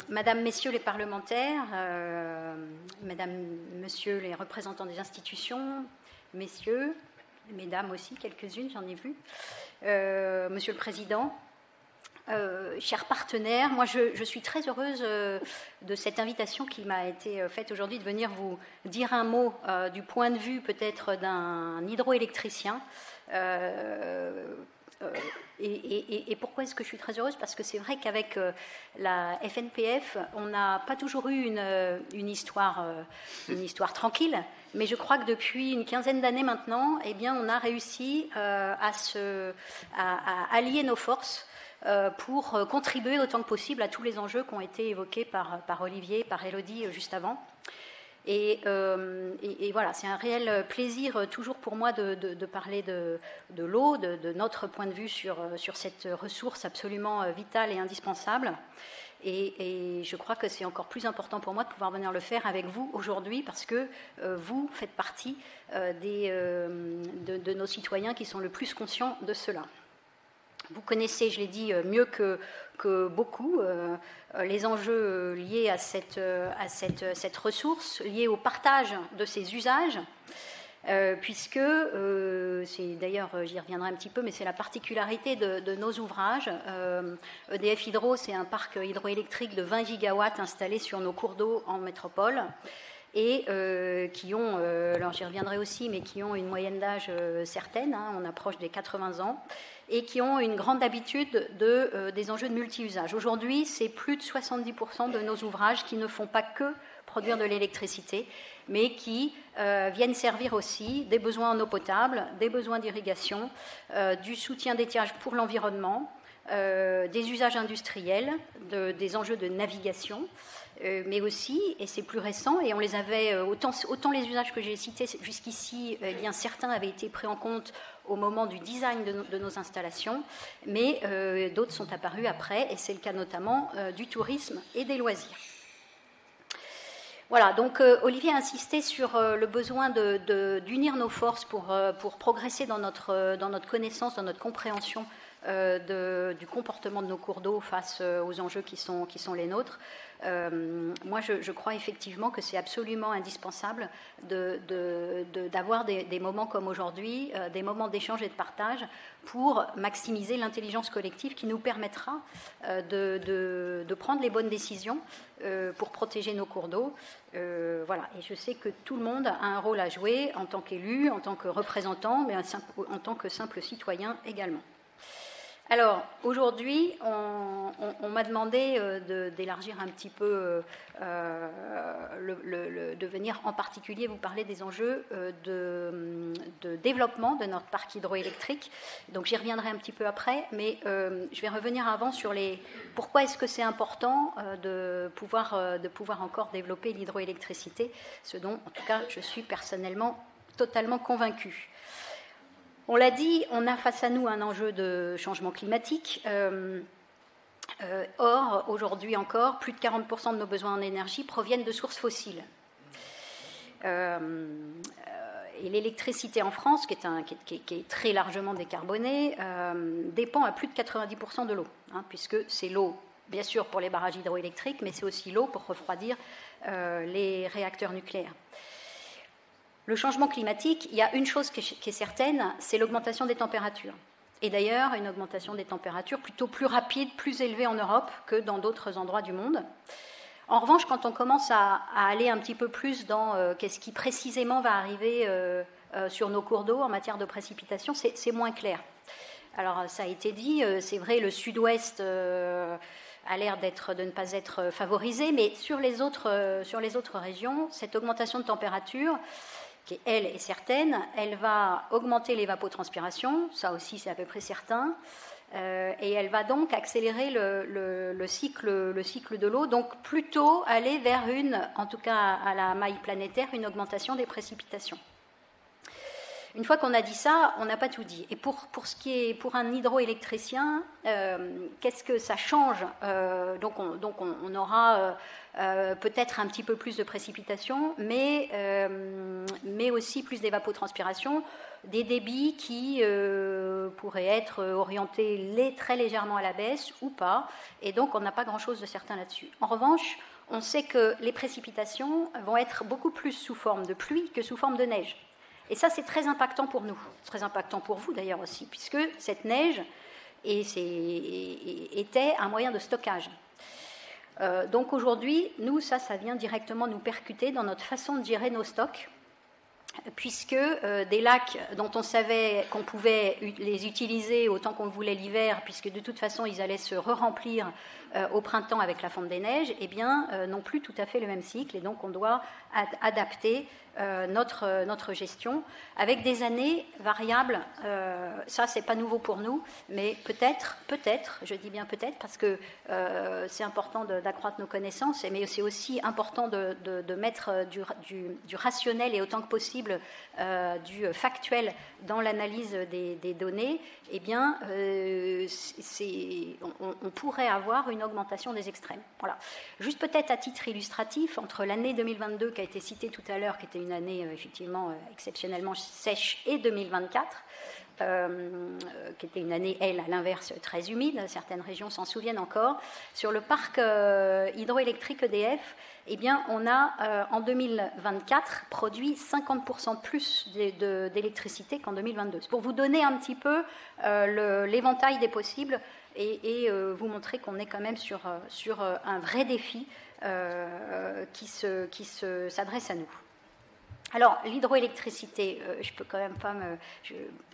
Madame, Messieurs les parlementaires, Madame, Monsieur les représentants des institutions, Messieurs, Mesdames aussi, quelques-unes, j'en ai vu, Monsieur le Président, chers partenaires, moi je suis très heureuse de cette invitation qui m'a été faite aujourd'hui de venir vous dire un mot du point de vue peut-être d'un hydroélectricien. Et pourquoi est-ce que je suis très heureuse? Parce que c'est vrai qu'avec la FNPF, on n'a pas toujours eu une histoire tranquille, mais je crois que depuis une quinzaine d'années maintenant, eh bien, on a réussi à allier nos forces pour contribuer autant que possible à tous les enjeux qui ont été évoqués par Olivier, par Élodie juste avant. Et voilà, c'est un réel plaisir toujours pour moi de parler de l'eau, de notre point de vue sur cette ressource absolument vitale et indispensable. Et je crois que c'est encore plus important pour moi de pouvoir venir le faire avec vous aujourd'hui parce que vous faites partie de nos citoyens qui sont le plus conscients de cela. Vous connaissez, je l'ai dit, mieux que beaucoup les enjeux liés à cette ressource, liés au partage de ses usages, puisque, c'est d'ailleurs, j'y reviendrai un petit peu, mais c'est la particularité de nos ouvrages. EDF Hydro, c'est un parc hydroélectrique de 20 gigawatts installé sur nos cours d'eau en métropole, et qui ont, alors j'y reviendrai aussi, mais qui ont une moyenne d'âge certaine, hein, on approche des 80 ans, et qui ont une grande habitude des enjeux de multi-usage. Aujourd'hui, c'est plus de 70% de nos ouvrages qui ne font pas que produire de l'électricité, mais qui viennent servir aussi des besoins en eau potable, des besoins d'irrigation, du soutien d'étiage pour l'environnement, des usages industriels, des enjeux de navigation, mais aussi, et c'est plus récent, et on les avait, autant les usages que j'ai cités jusqu'ici, eh bien, certains avaient été pris en compte au moment du design de nos installations, mais d'autres sont apparus après, et c'est le cas notamment du tourisme et des loisirs. Voilà, donc Olivier a insisté sur le besoin d'unir nos forces pour progresser dans notre connaissance, dans notre compréhension du comportement de nos cours d'eau face aux enjeux qui sont les nôtres. Moi, je crois effectivement que c'est absolument indispensable d'avoir des moments comme aujourd'hui, des moments d'échange et de partage pour maximiser l'intelligence collective qui nous permettra de prendre les bonnes décisions pour protéger nos cours d'eau. Voilà. Et je sais que tout le monde a un rôle à jouer en tant qu'élu, en tant que représentant, mais en tant que simple citoyen également. Alors, aujourd'hui, on m'a demandé d'élargir un petit peu, de venir en particulier vous parler des enjeux de développement de notre parc hydroélectrique. Donc, j'y reviendrai un petit peu après, mais je vais revenir avant sur pourquoi est-ce que c'est important de pouvoir encore développer l'hydroélectricité, ce dont, en tout cas, je suis personnellement totalement convaincue. On l'a dit, on a face à nous un enjeu de changement climatique. Or, aujourd'hui encore, plus de 40% de nos besoins en énergie proviennent de sources fossiles. Et l'électricité en France, qui est très largement décarbonée, dépend à plus de 90% de l'eau, hein, puisque c'est l'eau, bien sûr, pour les barrages hydroélectriques, mais c'est aussi l'eau pour refroidir les réacteurs nucléaires. Le changement climatique, il y a une chose qui est certaine, c'est l'augmentation des températures. Et d'ailleurs, une augmentation des températures plutôt plus rapide, plus élevée en Europe que dans d'autres endroits du monde. En revanche, quand on commence à aller un petit peu plus dans qu'est-ce qui précisément va arriver sur nos cours d'eau en matière de précipitation, c'est moins clair. Alors, ça a été dit, c'est vrai, le sud-ouest a l'air de ne pas être favorisé, mais sur les autres régions, cette augmentation de température, qui, elle, est certaine, elle va augmenter l'évapotranspiration, ça aussi c'est à peu près certain, et elle va donc accélérer le cycle de l'eau, donc plutôt aller vers en tout cas à la maille planétaire, une augmentation des précipitations. Une fois qu'on a dit ça, on n'a pas tout dit. Et pour un hydroélectricien, qu'est-ce que ça change? Donc on aura peut-être un petit peu plus de précipitations, mais aussi plus d'évapotranspiration, des débits qui pourraient être orientés très légèrement à la baisse ou pas, et donc on n'a pas grand-chose de certain là-dessus. En revanche, on sait que les précipitations vont être beaucoup plus sous forme de pluie que sous forme de neige. Et ça, c'est très impactant pour nous, très impactant pour vous d'ailleurs aussi, puisque cette neige était un moyen de stockage. Donc aujourd'hui, nous, ça vient directement nous percuter dans notre façon de gérer nos stocks, puisque des lacs dont on savait qu'on pouvait les utiliser autant qu'on le voulait l'hiver, puisque de toute façon ils allaient se re-remplir au printemps avec la fonte des neiges, eh bien n'ont plus tout à fait le même cycle, et donc on doit adapter notre gestion avec des années variables. Ça, c'est pas nouveau pour nous, mais peut-être, je dis bien peut-être, parce que c'est important d'accroître nos connaissances, mais c'est aussi important de mettre du rationnel et autant que possible du factuel dans l'analyse des données. Eh bien, on pourrait avoir une augmentation des extrêmes. Voilà. Juste peut-être à titre illustratif, entre l'année 2022 qui a été citée tout à l'heure, qui était une année effectivement exceptionnellement sèche, et 2024, qui était une année, elle, à l'inverse, très humide, certaines régions s'en souviennent encore, sur le parc hydroélectrique EDF, eh bien, on a en 2024 produit 50% plus d'électricité qu'en 2022. C'est pour vous donner un petit peu l'éventail des possibles et vous montrer qu'on est quand même sur un vrai défi qui s'adresse à nous. Alors, l'hydroélectricité, je peux quand même pas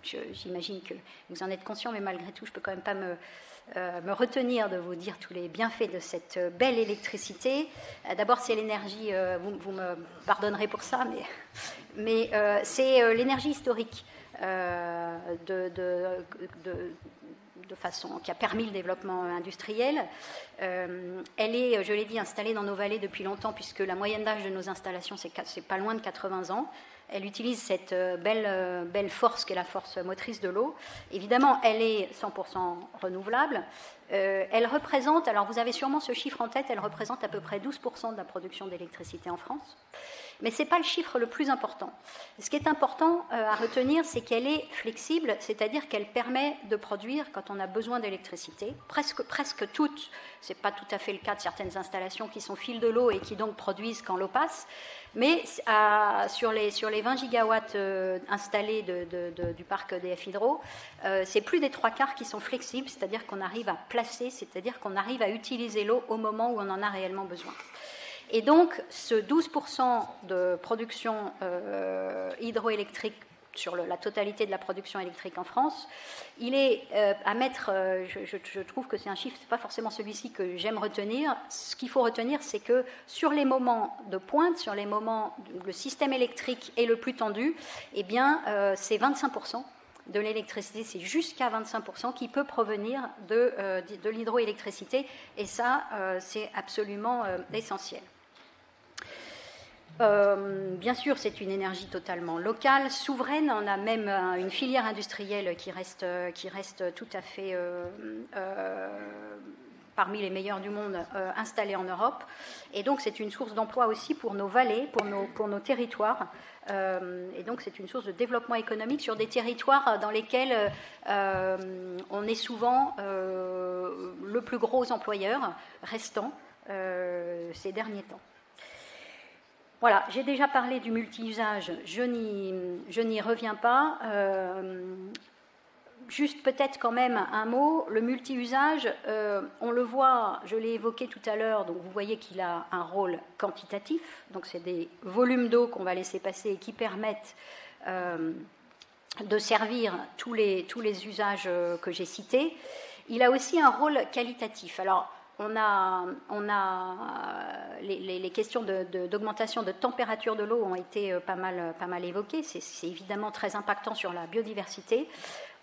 j'imagine que vous en êtes conscient, mais malgré tout, je peux quand même pas me retenir de vous dire tous les bienfaits de cette belle électricité. D'abord, c'est l'énergie, vous me pardonnerez pour ça, mais c'est l'énergie historique de façon qui a permis le développement industriel. Elle est, je l'ai dit, installée dans nos vallées depuis longtemps, puisque la moyenne d'âge de nos installations, c'est pas loin de 80 ans. Elle utilise cette belle force qu'est la force motrice de l'eau. Évidemment, elle est 100% renouvelable. Elle représente, alors vous avez sûrement ce chiffre en tête, elle représente à peu près 12% de la production d'électricité en France. Mais ce n'est pas le chiffre le plus important. Ce qui est important à retenir, c'est qu'elle est flexible, c'est-à-dire qu'elle permet de produire quand on a besoin d'électricité. Presque toutes, ce n'est pas tout à fait le cas de certaines installations qui sont fil de l'eau et qui donc produisent quand l'eau passe, mais sur les 20 gigawatts installés du parc EDF Hydro, c'est plus des 3/4 qui sont flexibles, c'est-à-dire qu'on arrive à placer, c'est-à-dire qu'on arrive à utiliser l'eau au moment où on en a réellement besoin. Et donc, ce 12% de production hydroélectrique sur la totalité de la production électrique en France, il est à mettre, je trouve que c'est un chiffre, ce n'est pas forcément celui-ci que j'aime retenir. Ce qu'il faut retenir, c'est que sur les moments de pointe, sur les moments où le système électrique est le plus tendu, eh bien, c'est 25% de l'électricité, c'est jusqu'à 25% qui peut provenir de l'hydroélectricité, et ça, c'est absolument essentiel. Bien sûr, c'est une énergie totalement locale, souveraine. On a même une filière industrielle qui reste tout à fait parmi les meilleurs du monde installée en Europe. Et donc, c'est une source d'emploi aussi pour nos vallées, pour nos territoires. Et donc, c'est une source de développement économique sur des territoires dans lesquels on est souvent le plus gros employeur restant ces derniers temps. Voilà, j'ai déjà parlé du multi-usage, je n'y reviens pas. Juste peut-être quand même un mot, le multi-usage, on le voit, je l'ai évoqué tout à l'heure, donc vous voyez qu'il a un rôle quantitatif, donc c'est des volumes d'eau qu'on va laisser passer et qui permettent de servir tous les usages que j'ai cités. Il a aussi un rôle qualitatif. Alors, on a les questions d'augmentation de température de l'eau ont été pas mal évoquées. C'est évidemment très impactant sur la biodiversité.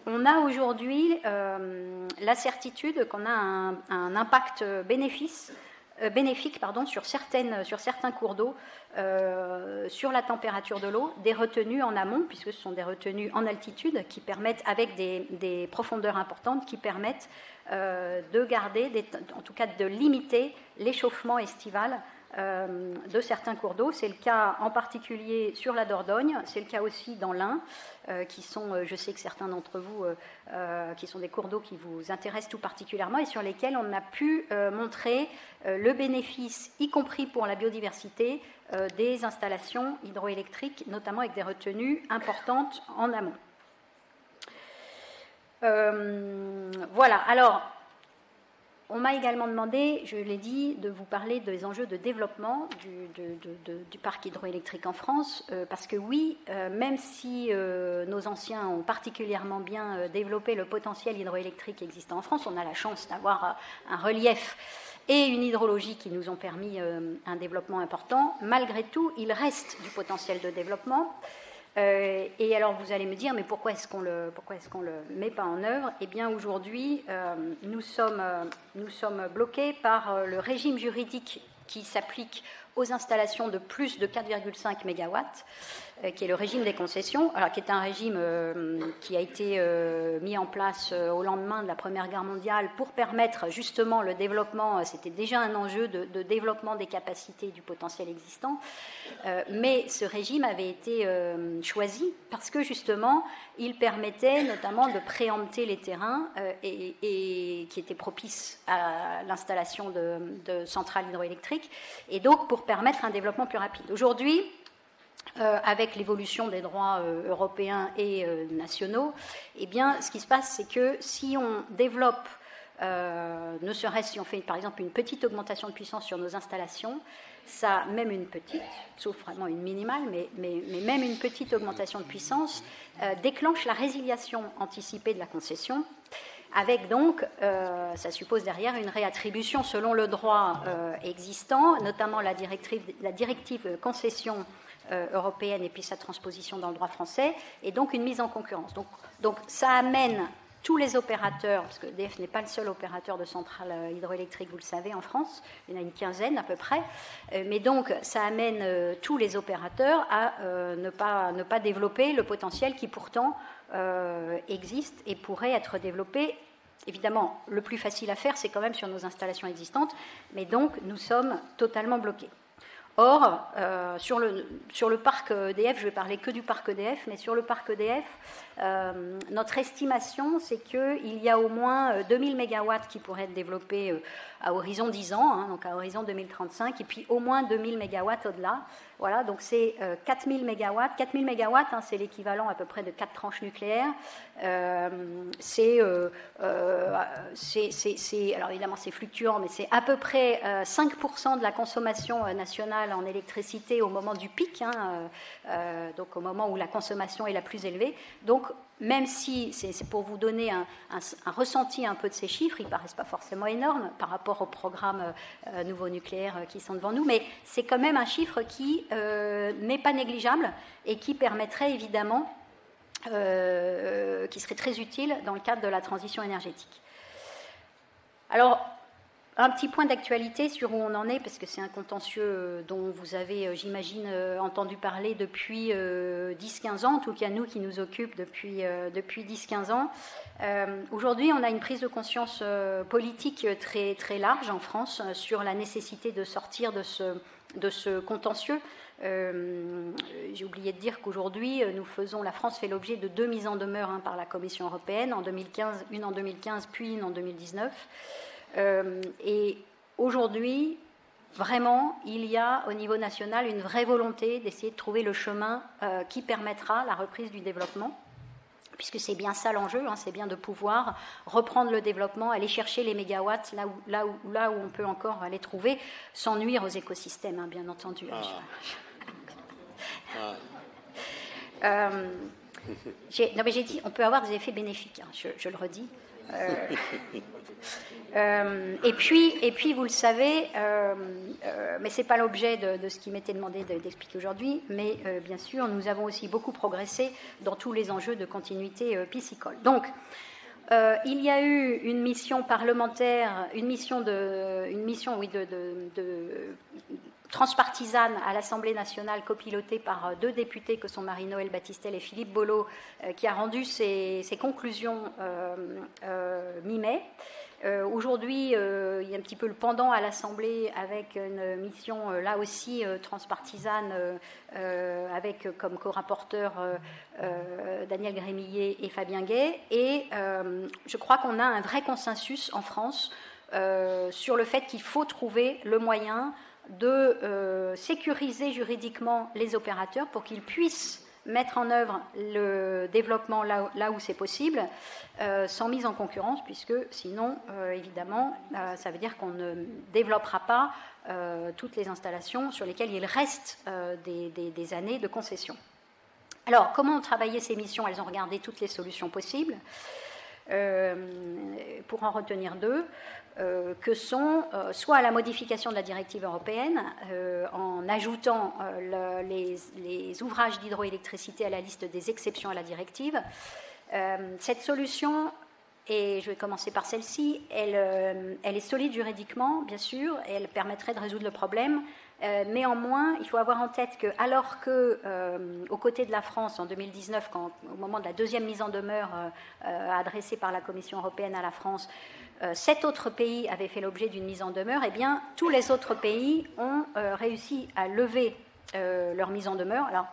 On a aujourd'hui la certitude qu'on a un impact bénéfice bénéfiques sur certains cours d'eau, sur la température de l'eau, des retenues en amont, puisque ce sont des retenues en altitude qui permettent, avec des profondeurs importantes, qui permettent de garder, en tout cas de limiter l'échauffement estival de certains cours d'eau. C'est le cas en particulier sur la Dordogne, c'est le cas aussi dans l'Ain, qui sont, je sais que certains d'entre vous, qui sont des cours d'eau qui vous intéressent tout particulièrement et sur lesquels on a pu montrer le bénéfice, y compris pour la biodiversité, des installations hydroélectriques, notamment avec des retenues importantes en amont. Voilà, alors on m'a également demandé, je l'ai dit, de vous parler des enjeux de développement du parc hydroélectrique en France, parce que oui, même si nos anciens ont particulièrement bien développé le potentiel hydroélectrique existant en France, on a la chance d'avoir un relief et une hydrologie qui nous ont permis un développement important. Malgré tout, il reste du potentiel de développement. Et alors vous allez me dire, mais pourquoi est-ce qu'on le met pas en œuvre? Eh bien aujourd'hui, nous sommes bloqués par le régime juridique qui s'applique aux installations de plus de 4,5 MW, qui est le régime des concessions, alors qui est un régime qui a été mis en place au lendemain de la Première Guerre mondiale pour permettre justement le développement. C'était déjà un enjeu de développement des capacités du potentiel existant, mais ce régime avait été choisi parce que justement il permettait notamment de préempter les terrains et qui étaient propices à l'installation de centrales hydroélectriques, et donc pour permettre un développement plus rapide. Aujourd'hui, avec l'évolution des droits européens et nationaux, eh bien, ce qui se passe, c'est que si on développe, ne serait-ce si on fait par exemple une petite augmentation de puissance sur nos installations, ça, même une petite, sauf vraiment une minimale, mais même une petite augmentation de puissance déclenche la résiliation anticipée de la concession, avec donc, ça suppose derrière une réattribution selon le droit existant, notamment la directive concession européenne et puis sa transposition dans le droit français, et donc une mise en concurrence. Donc ça amène tous les opérateurs, parce que EDF n'est pas le seul opérateur de centrales hydroélectriques, vous le savez, en France, il y en a une quinzaine à peu près, mais donc ça amène tous les opérateurs à ne pas développer le potentiel qui pourtant existe et pourrait être développé. Évidemment, le plus facile à faire, c'est quand même sur nos installations existantes, mais donc nous sommes totalement bloqués. Or, sur le parc EDF, je ne vais parler que du parc EDF, mais sur le parc EDF, notre estimation, c'est qu'il y a au moins 2000 MW qui pourraient être développés à horizon 10 ans, donc à horizon 2035, et puis au moins 2000 MW au-delà. Voilà, donc c'est 4000 MW. 4000 MW, c'est l'équivalent à peu près de 4 tranches nucléaires. Alors évidemment, c'est fluctuant, mais c'est à peu près 5% de la consommation nationale en électricité au moment du pic, donc au moment où la consommation est la plus élevée. Donc, même si, c'est pour vous donner un ressenti un peu de ces chiffres, ils ne paraissent pas forcément énormes par rapport aux programmes nouveaux nucléaires qui sont devant nous, mais c'est quand même un chiffre qui n'est pas négligeable et qui permettrait évidemment, qui serait très utile dans le cadre de la transition énergétique. Alors, un petit point d'actualité sur où on en est, parce que c'est un contentieux dont vous avez, j'imagine, entendu parler depuis 10-15 ans, en tout cas nous qui nous occupent depuis 10-15 ans. Aujourd'hui, on a une prise de conscience politique très, très large en France sur la nécessité de sortir de ce contentieux. J'ai oublié de dire qu'aujourd'hui, la France fait l'objet de 2 mises en demeure par la Commission européenne, en 2015, une en 2015, puis une en 2019. Et aujourd'hui, vraiment, il y a au niveau national une vraie volonté d'essayer de trouver le chemin qui permettra la reprise du développement, puisque c'est bien ça l'enjeu, c'est bien de pouvoir reprendre le développement, aller chercher les mégawatts là où on peut encore les trouver, sans nuire aux écosystèmes, bien entendu. Non, mais j'ai dit, on peut avoir des effets bénéfiques, je le redis. Et puis, vous le savez, mais ce n'est pas l'objet de ce qui m'était demandé d'expliquer aujourd'hui, mais bien sûr, nous avons aussi beaucoup progressé dans tous les enjeux de continuité piscicole. Donc, il y a eu une mission parlementaire, une mission transpartisane à l'Assemblée nationale, copilotée par 2 députés que sont Marie-Noëlle Battistel et Philippe Bollot, qui a rendu ses conclusions mi-mai. Aujourd'hui, il y a un petit peu le pendant à l'Assemblée avec une mission là aussi transpartisane avec comme co-rapporteurs Daniel Grémillet et Fabien Gay. Et je crois qu'on a un vrai consensus en France sur le fait qu'il faut trouver le moyen de sécuriser juridiquement les opérateurs pour qu'ils puissent mettre en œuvre le développement là où c'est possible, sans mise en concurrence, puisque sinon, évidemment, ça veut dire qu'on ne développera pas toutes les installations sur lesquelles il reste des années de concession. Alors, comment ont travaillé ces missions? Elles ont regardé toutes les solutions possibles, pour en retenir 2. Que sont soit la modification de la directive européenne en ajoutant les ouvrages d'hydroélectricité à la liste des exceptions à la directive. Cette solution, et je vais commencer par celle-ci, elle est solide juridiquement, bien sûr, et elle permettrait de résoudre le problème. Néanmoins, il faut avoir en tête que, alors que, aux côtés de la France, en 2019, au moment de la 2e mise en demeure adressée par la Commission européenne à la France, 7 autres pays avaient fait l'objet d'une mise en demeure, eh bien, tous les autres pays ont réussi à lever leur mise en demeure, alors,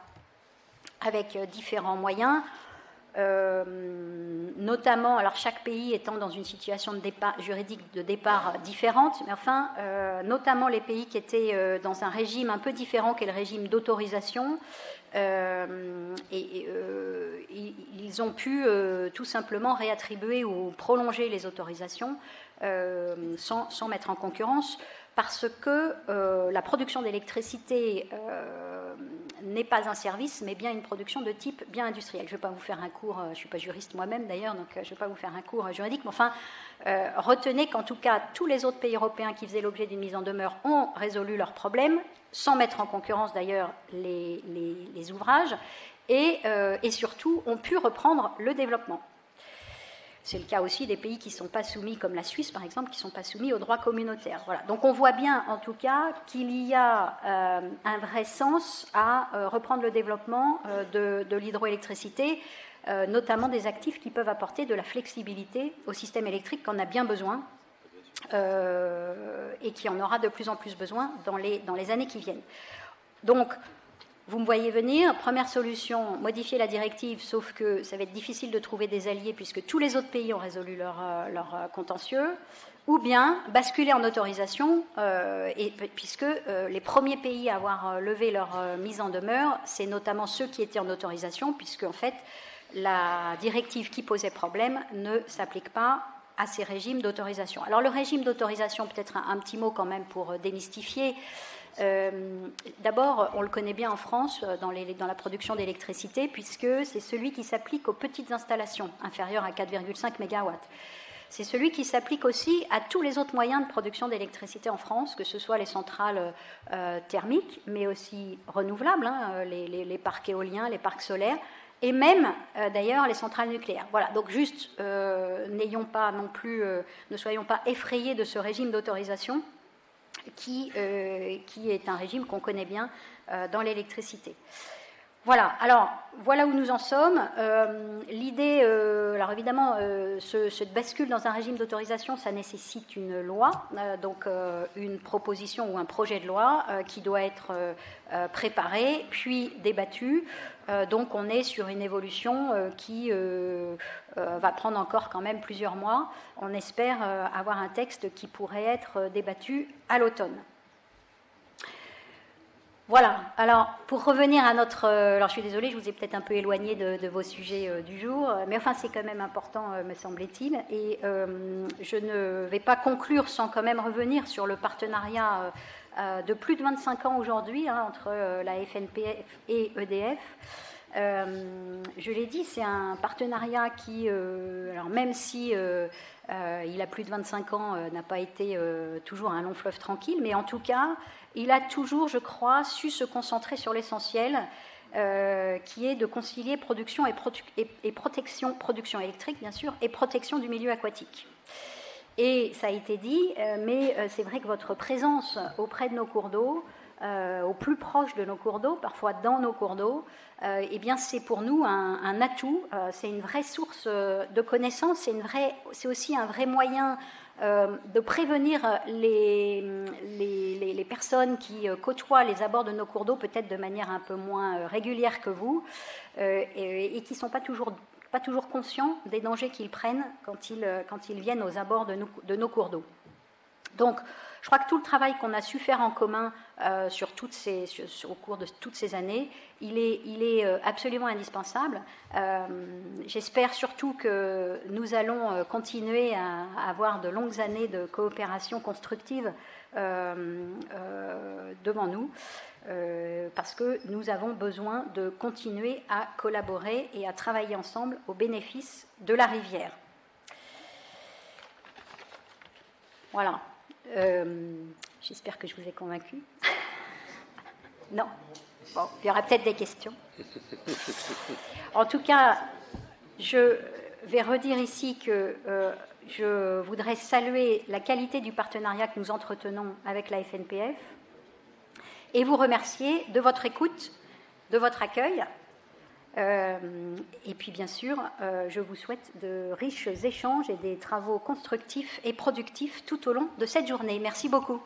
avec différents moyens, notamment, alors chaque pays étant dans une situation juridique de départ différente, mais enfin, notamment les pays qui étaient dans un régime un peu différent qu'est le régime d'autorisation, ils ont pu tout simplement réattribuer ou prolonger les autorisations sans mettre en concurrence, parce que la production d'électricité n'est pas un service, mais bien une production de type bien industriel. Je ne vais pas vous faire un cours, je ne suis pas juriste moi-même d'ailleurs, donc je ne vais pas vous faire un cours juridique, mais enfin, retenez qu'en tout cas, tous les autres pays européens qui faisaient l'objet d'une mise en demeure ont résolu leurs problèmes, sans mettre en concurrence d'ailleurs les ouvrages, et surtout ont pu reprendre le développement. C'est le cas aussi des pays qui ne sont pas soumis, comme la Suisse par exemple, qui ne sont pas soumis au droit communautaire. Voilà. Donc on voit bien en tout cas qu'il y a un vrai sens à reprendre le développement de l'hydroélectricité, notamment des actifs qui peuvent apporter de la flexibilité au système électrique qu'on a bien besoin et qui en aura de plus en plus besoin dans les années qui viennent. Donc, vous me voyez venir, première solution, modifier la directive, sauf que ça va être difficile de trouver des alliés puisque tous les autres pays ont résolu leur contentieux, ou bien basculer en autorisation, puisque les premiers pays à avoir levé leur mise en demeure, c'est notamment ceux qui étaient en autorisation, puisque en fait, la directive qui posait problème ne s'applique pas à ces régimes d'autorisation. Alors le régime d'autorisation, peut-être un petit mot quand même pour démystifier. D'abord, on le connaît bien en France dans la production d'électricité, puisque c'est celui qui s'applique aux petites installations inférieures à 4,5 MW. C'est celui qui s'applique aussi à tous les autres moyens de production d'électricité en France, que ce soit les centrales thermiques, mais aussi renouvelables, les parcs éoliens, les parcs solaires, et même d'ailleurs les centrales nucléaires. Voilà, donc juste ne soyons pas effrayés de ce régime d'autorisation qui est un régime qu'on connaît bien dans l'électricité. Voilà, alors voilà où nous en sommes. L'idée, alors évidemment, ce bascule dans un régime d'autorisation, ça nécessite une loi, donc une proposition ou un projet de loi qui doit être préparé, puis débattu. Donc on est sur une évolution qui va prendre encore quand même plusieurs mois. On espère avoir un texte qui pourrait être débattu à l'automne. Voilà, alors pour revenir à notre... alors je suis désolée, je vous ai peut-être un peu éloigné de vos sujets du jour, mais enfin c'est quand même important, me semble-t-il, et je ne vais pas conclure sans quand même revenir sur le partenariat de plus de 25 ans aujourd'hui entre la FNPF et EDF. Je l'ai dit, c'est un partenariat qui, alors même si il a plus de 25 ans, n'a pas été toujours un long fleuve tranquille, mais en tout cas, il a toujours, je crois, su se concentrer sur l'essentiel qui est de concilier production et protection, production électrique bien sûr, et protection du milieu aquatique. Et ça a été dit, mais c'est vrai que votre présence auprès de nos cours d'eau, au plus proche de nos cours d'eau, parfois dans nos cours d'eau, eh bien c'est pour nous un atout, c'est une vraie source de connaissances, c'est aussi un vrai moyen de prévenir les personnes qui côtoient les abords de nos cours d'eau peut-être de manière un peu moins régulière que vous et qui ne sont pas toujours conscients des dangers qu'ils prennent quand ils viennent aux abords de nos cours d'eau. Donc, je crois que tout le travail qu'on a su faire en commun au cours de toutes ces années, il est absolument indispensable. J'espère surtout que nous allons continuer à avoir de longues années de coopération constructive devant nous, parce que nous avons besoin de continuer à collaborer et à travailler ensemble au bénéfice de la rivière. Voilà. J'espère que je vous ai convaincu. Non. Bon, il y aura peut-être des questions. En tout cas, je vais redire ici que je voudrais saluer la qualité du partenariat que nous entretenons avec la FNPF et vous remercier de votre écoute, de votre accueil. Et puis, bien sûr, je vous souhaite de riches échanges et des travaux constructifs et productifs tout au long de cette journée. Merci beaucoup.